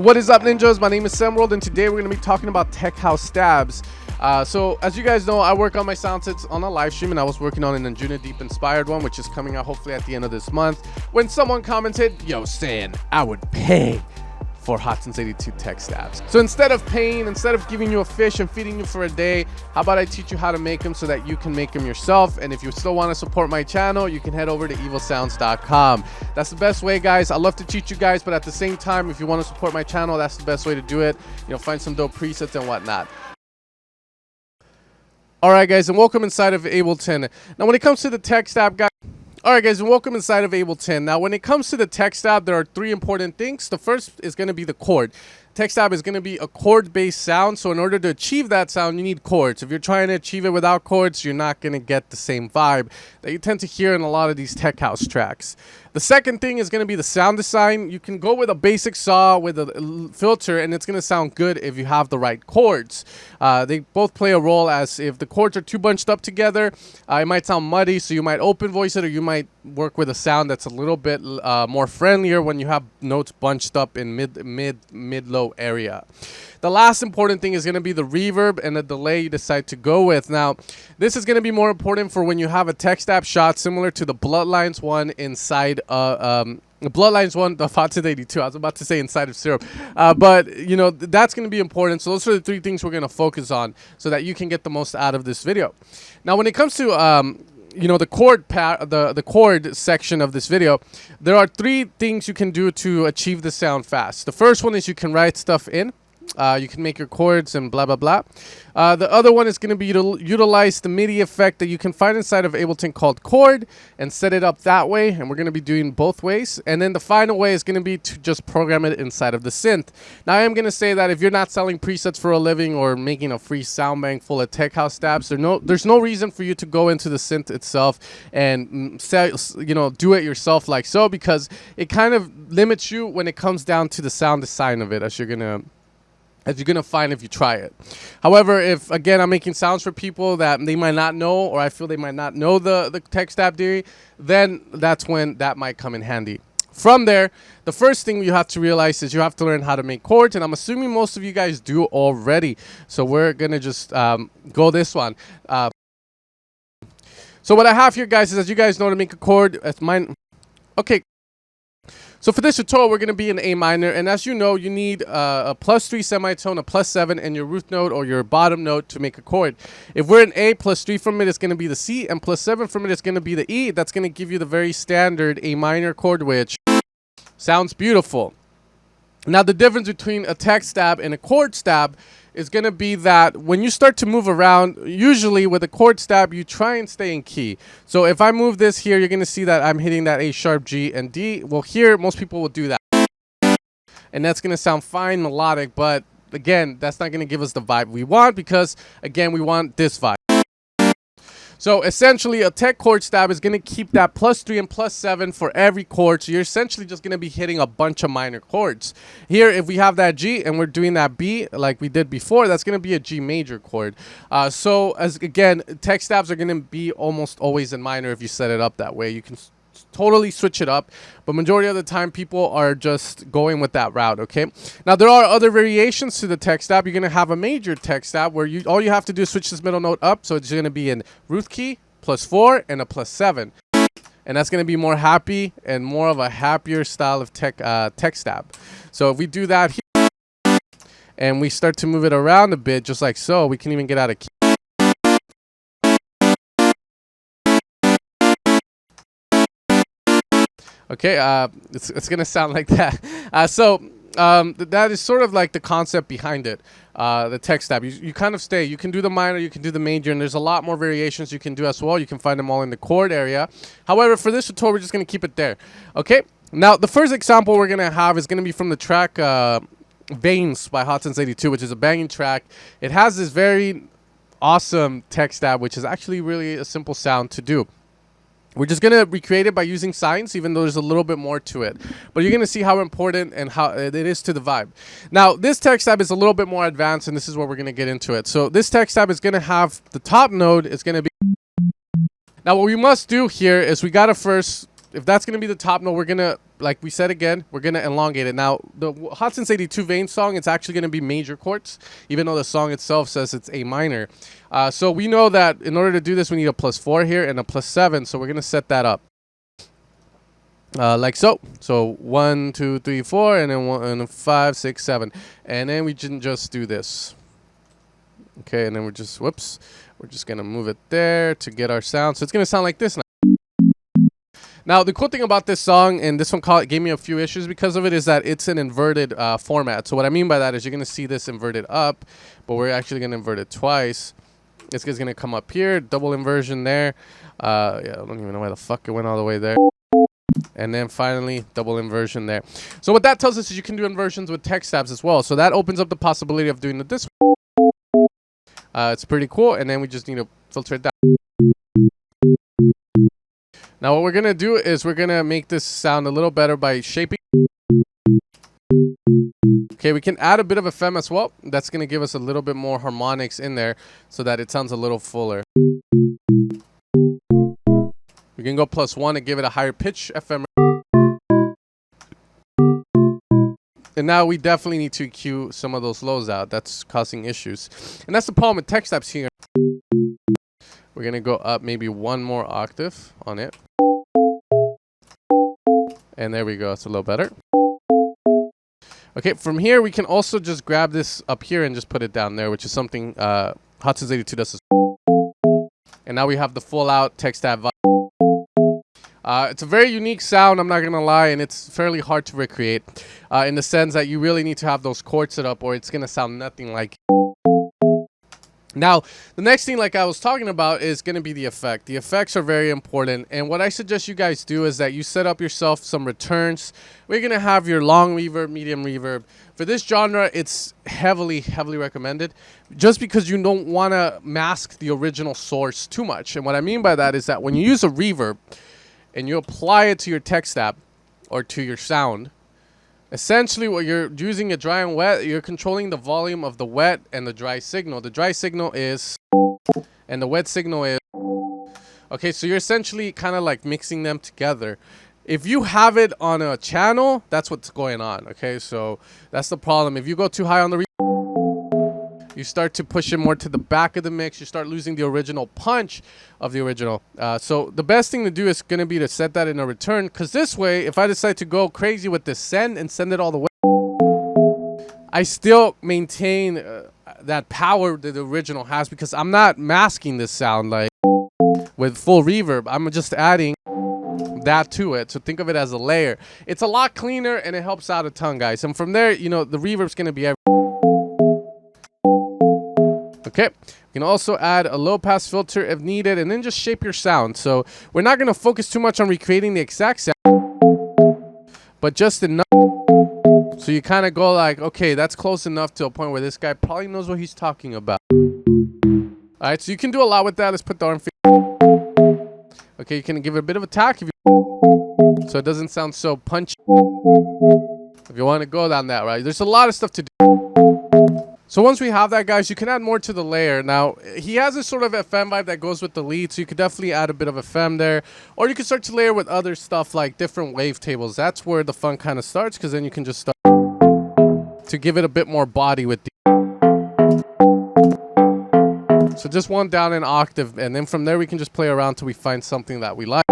What is up, ninjas? My name is Semworld, and today we're going to be talking about tech house stabs. So as you guys know, I work on my sound sets on a live stream, and I was working on an Anjuna Deep inspired one, which is coming out hopefully at the end of this month, when someone commented, yo, saying I would pay for Hotson's 82 tech stabs. So instead of giving you a fish and feeding you for a day, how about I teach you how to make them so that you can make them yourself? And if you still want to support my channel, you can head over to evilsounds.com. That's the best way, guys. I love to teach you guys, but at the same time, if you want to support my channel, that's the best way to do it. You know, find some dope presets and whatnot. All right, guys, and welcome inside of Ableton. Now, when it comes to the tech stab, guys, alright guys, and welcome inside of Ableton. Now when it comes to the tech stab, there are three important things. The first is going to be the chord. Tech stab is going to be a chord based sound, so in order to achieve that sound you need chords. If you're trying to achieve it without chords, you're not going to get the same vibe that you tend to hear in a lot of these tech house tracks. The second thing is going to be the sound design. You can go with a basic saw with a filter and it's going to sound good if you have the right chords. They both play a role, as if the chords are too bunched up together, it might sound muddy, so you might open voice it, or you might work with a sound that's a little bit more friendlier when you have notes bunched up in mid-low area. The last important thing is going to be the reverb and the delay you decide to go with. Now, this is going to be more important for when you have a tech stab shot similar to the Bloodlines one inside the Bloodlines one, the Hotson's 82. I was about to say inside of Syrup, but you know that's going to be important. So those are the three things we're going to focus on so that you can get the most out of this video. Now, when it comes to you know, the chord section of this video, there are three things you can do to achieve the sound fast. The first one is you can write stuff in. You can make your chords and blah, blah, blah. The other one is going to be to utilize the MIDI effect that you can find inside of Ableton called Chord and set it up that way. And we're going to be doing both ways. And then the final way is going to be to just program it inside of the synth. Now, I am going to say that if you're not selling presets for a living or making a free sound bank full of tech house stabs, there's no reason for you to go into the synth itself and do it yourself like so, because it kind of limits you when it comes down to the sound design of it, as you're gonna find if you try it. However, if again I'm making sounds for people that they might not know, or I feel they might not know the tech stab theory, then that's when that might come in handy. From there, the first thing you have to realize is you have to learn how to make chords, and I'm assuming most of you guys do already. So we're gonna just go this one. So what I have here, guys, is, as you guys know, to make a chord, it's mine. Okay. So for this tutorial, we're going to be in A minor, and as you know, you need a +3 semitone, a +7, and your root note or your bottom note to make a chord. If we're in A, +3 from it is going to be the C, and +7 from it is going to be the E. That's going to give you the very standard A minor chord, which sounds beautiful. Now, the difference between a tech stab and a chord stab is going to be that when you start to move around, usually with a chord stab, you try and stay in key. So if I move this here, you're going to see that I'm hitting that A sharp, G, and D. Well, here, most people will do that. And that's going to sound fine, melodic, but again, that's not going to give us the vibe we want, because, again, we want this vibe. So essentially, a tech chord stab is going to keep that +3 and +7 for every chord. So you're essentially just going to be hitting a bunch of minor chords. Here, if we have that G and we're doing that B like we did before, that's going to be a G major chord. So as again, tech stabs are going to be almost always in minor if you set it up that way. You can totally switch it up, but majority of the time people are just going with that route. Okay, now there are other variations to the tech stab. You're going to have a major tech stab where all you have to do is switch this middle note up, so it's going to be in root key +4 and a +7, and that's going to be more happy and more of a happier style of tech stab. So if we do that here and we start to move it around a bit, just like so, we can even get out of key. Okay, it's gonna sound like that. That is sort of like the concept behind it, the tech stab. You kind of stay. You can do the minor, you can do the major, and there's a lot more variations you can do as well. You can find them all in the chord area. However, for this tutorial, we're just gonna keep it there. Okay. Now, the first example we're gonna have is gonna be from the track Veins by Hotson's 82, which is a banging track. It has this very awesome tech stab, which is actually really a simple sound to do. We're just going to recreate it by using signs, even though there's a little bit more to it. But you're going to see how important and how it is to the vibe. Now, this tech stab is a little bit more advanced, and this is where we're going to get into it. So this tech stab is going to have the top node is going to be... Now, what we must do here is we got to first, if that's going to be the top note, we're going to like we said again, we're going to elongate it. Now, the Hot Since 82 Veins song, it's actually going to be major chords, even though the song itself says it's A minor. So we know that in order to do this, we need a +4 here and a +7. So we're going to set that up. Like so. So 1, 2, 3, 4, and then 1, and 5, 6, 7. And then we can just do this. Okay, and then we're just, whoops. We're just going to move it there to get our sound. So it's going to sound like this now. Now, the cool thing about this song, and this one gave me a few issues because of it, is that it's an inverted format. So what I mean by that is you're going to see this inverted up, but we're actually going to invert it twice. This is going to come up here, double inversion there. Yeah, I don't even know why the fuck it went all the way there. And then finally, double inversion there. So what that tells us is you can do inversions with text tabs as well. So that opens up the possibility of doing it this way. It's pretty cool. And then we just need to filter it down. Now what we're going to do is we're going to make this sound a little better by shaping. Okay, we can add a bit of FM as well. That's going to give us a little bit more harmonics in there so that it sounds a little fuller. We can go +1 and give it a higher pitch FM. And now we definitely need to EQ some of those lows out. That's causing issues. And that's the problem with text tabs here. We're going to go up maybe one more octave on it. And there we go. It's a little better. Okay, from here, we can also just grab this up here and just put it down there, which is something Hot Since 82 does. And now we have the full out text tab vibe. It's a very unique sound, I'm not going to lie, and it's fairly hard to recreate in the sense that you really need to have those chords set up or it's going to sound nothing like it. Now, the next thing, like I was talking about, is going to be the effect. The effects are very important, and what I suggest you guys do is that you set up yourself some returns. We're going to have your long reverb, medium reverb. For this genre, it's heavily recommended just because you don't want to mask the original source too much. And what I mean by that is that when you use a reverb and you apply it to your text tab or to your sound, essentially, what you're using a dry and wet, you're controlling the volume of the wet and the dry signal. The dry signal is, and the wet signal is. Okay, so you're essentially kind of like mixing them together. If you have it on a channel, that's what's going on. Okay, so that's the problem. If you go too high on the you start to push it more to the back of the mix. You start losing the original punch of the original. So the best thing to do is going to be to set that in a return. Because this way, if I decide to go crazy with the send and send it all the way, I still maintain that power that the original has. Because I'm not masking this sound like with full reverb. I'm just adding that to it. So think of it as a layer. It's a lot cleaner and it helps out a ton, guys. And from there, you know, the reverb's going to be everything. Okay, you can also add a low pass filter if needed and then just shape your sound. So we're not going to focus too much on recreating the exact sound, but just enough so you kind of go like, okay, that's close enough to a point where this guy probably knows what he's talking about. All right, so you can do a lot with that. Let's put the arm. Okay, you can give it a bit of attack if you so it doesn't sound so punchy. If you want to go down that, right? There's a lot of stuff to do. So once we have that, guys, you can add more to the layer. Now, he has this sort of FM vibe that goes with the lead, so you could definitely add a bit of FM there. Or you can start to layer with other stuff like different wavetables. That's where the fun kind of starts, because then you can just start to give it a bit more body with the... So just one down an octave, and then from there we can just play around till we find something that we like.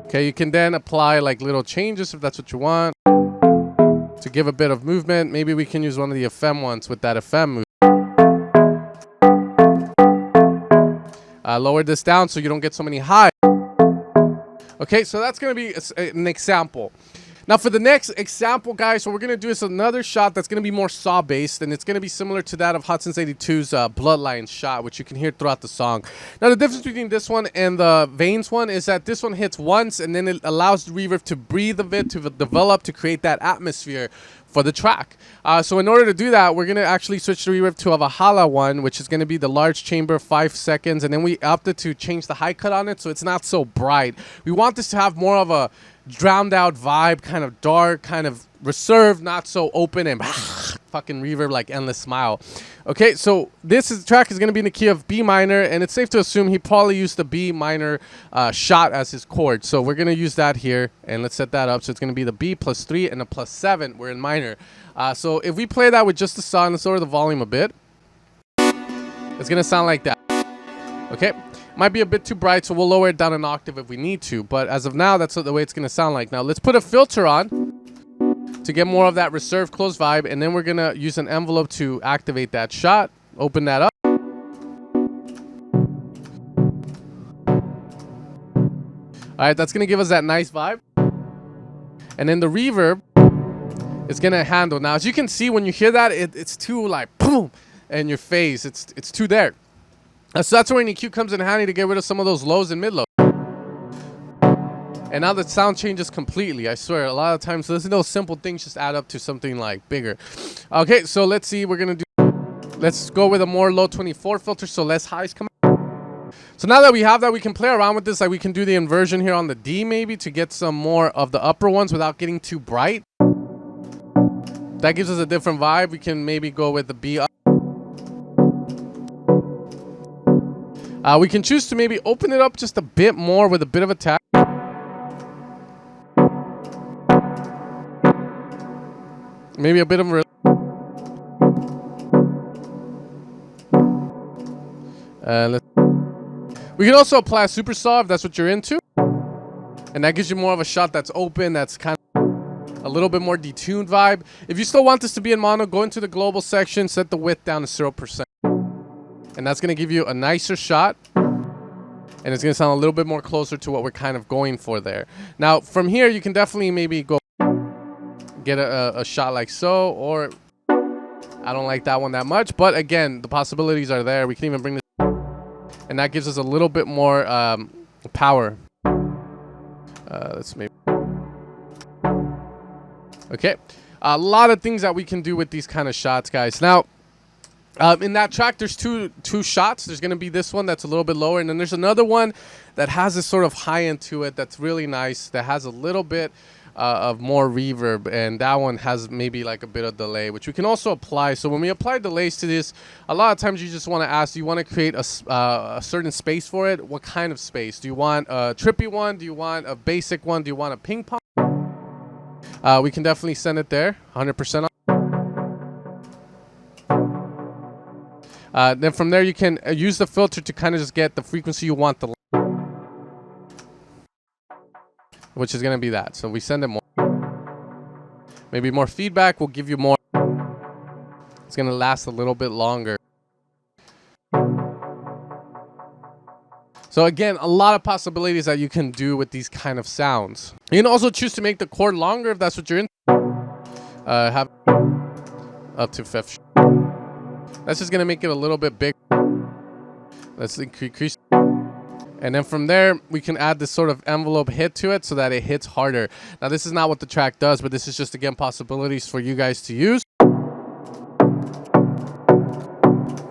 Okay, you can then apply like little changes if that's what you want. To give a bit of movement, maybe we can use one of the FM ones with that FM movement. Lower this down so you don't get so many highs. Okay, so that's going to be an example. Now for the next example, guys, what we're going to do is another shot that's going to be more saw based, and it's going to be similar to that of Hot Since 82's Bloodlines shot, which you can hear throughout the song. Now the difference between this one and the Veins one is that this one hits once and then it allows the reverb to breathe a bit, to develop, to create that atmosphere for the track. So in order to do that, we're going to actually switch the reverb to a Valhalla one, which is going to be the large chamber, 5 seconds, and then we opted to change the high cut on it so it's not so bright. We want this to have more of a drowned out vibe, kind of dark, kind of reserved, not so open and fucking reverb like Endless Smile. Okay, so track is going to be in the key of B minor, and it's safe to assume he probably used the B minor shot as his chord. So we're going to use that here, and let's set that up. So it's going to be the B plus 3 and a plus 7. We're in minor. So if we play that with just the saw, let's lower the volume a bit. It's going to sound like that. Okay, might be a bit too bright, so we'll lower it down an octave if we need to. But as of now, that's the way it's going to sound like. Now let's put a filter on to get more of that reserved close vibe, and then we're gonna use an envelope to activate that shot. Open that up. Alright, that's gonna give us that nice vibe. And then the reverb is gonna handle. Now, as you can see, when you hear that, it's too like boom in your face. It's too there. So that's where an EQ comes in handy to get rid of some of those lows and mid-lows. And now the sound changes completely. I swear, a lot of times those simple things just add up to something like bigger. Okay, so let's see. Let's go with a more low 24 filter, so less highs come out. So now that we have that, we can play around with this. Like we can do the inversion here on the D maybe to get some more of the upper ones without getting too bright. That gives us a different vibe. We can maybe go with the B up. We can choose to maybe open it up just a bit more with a bit of attack. Maybe a bit of we can also apply a super saw if that's what you're into, and that gives you more of a shot that's open, that's kind of a little bit more detuned vibe. If you still want this to be in mono, go into the global section, set the width down to 0%, and that's going to give you a nicer shot, and it's going to sound a little bit more closer to what we're kind of going for there. Now from here you can definitely maybe go get a shot like so, or I don't like that one that much, but again, the possibilities are there. We can even bring this, and that gives us a little bit more power. Let's maybe, okay, a lot of things that we can do with these kind of shots, guys. Now in that track there's two shots. There's going to be this one that's a little bit lower, and then there's another one that has this sort of high end to it that's really nice, that has a little bit of more reverb, and that one has maybe like a bit of delay, which we can also apply. So when we apply delays to this, a lot of times you just want to ask, do you want to create a certain space for it? What kind of space? Do you want a trippy one? Do you want a basic one? Do you want a ping pong? We can definitely send it there 100% on. Then from there you can use the filter to kind of just get the frequency you want, which is going to be that. So we send it more. Maybe more feedback will give you more. It's going to last a little bit longer. So again, a lot of possibilities that you can do with these kind of sounds. You can also choose to make the chord longer if that's what you're into. Have up to fifth. That's just going to make it a little bit bigger. Let's increase. And then from there, we can add this sort of envelope hit to it so that it hits harder. Now, this is not what the track does, but this is just, again, possibilities for you guys to use.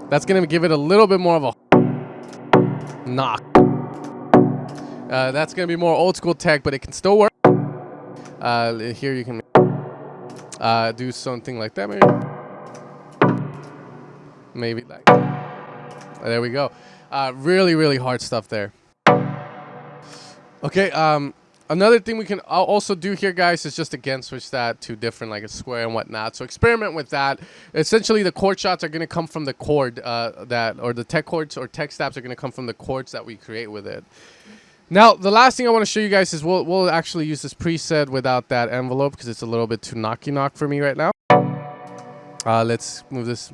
That's going to give it a little bit more of a knock. That's going to be more old school tech, but it can still work. Here you can do something like that, maybe like there we go. Really, really hard stuff there. Okay, another thing we can also do here, guys, is just again switch that to different, like a square and whatnot. So experiment with that. Essentially, the chord shots are going to come from the chord or the tech chords or tech stabs are going to come from the chords that we create with it. Now, the last thing I want to show you guys is we'll actually use this preset without that envelope because it's a little bit too knock for me right now. Let's move this.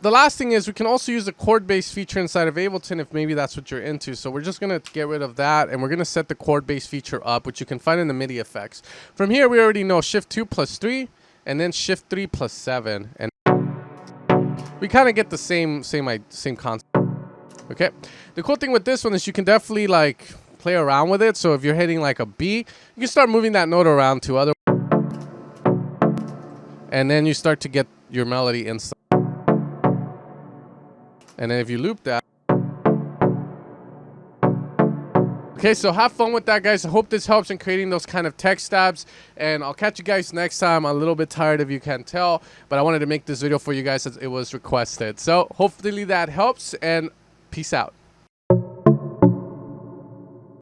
The last thing is we can also use the chord-based feature inside of Ableton if maybe that's what you're into. So we're just going to get rid of that, and we're going to set the chord-based feature up, which you can find in the MIDI effects. From here, we already know Shift 2 plus 3, and then Shift 3 plus 7. And we kind of get the same concept. Okay. The cool thing with this one is you can definitely like play around with it. So if you're hitting like a B, you can start moving that note around to other, and then you start to get your melody inside. And then if you loop that, Okay, so have fun with that, guys. I hope this helps in creating those kind of text tabs, and I'll catch you guys next time. I'm a little bit tired, if you can't tell, but I wanted to make this video for you guys as it was requested. So hopefully that helps, and peace out.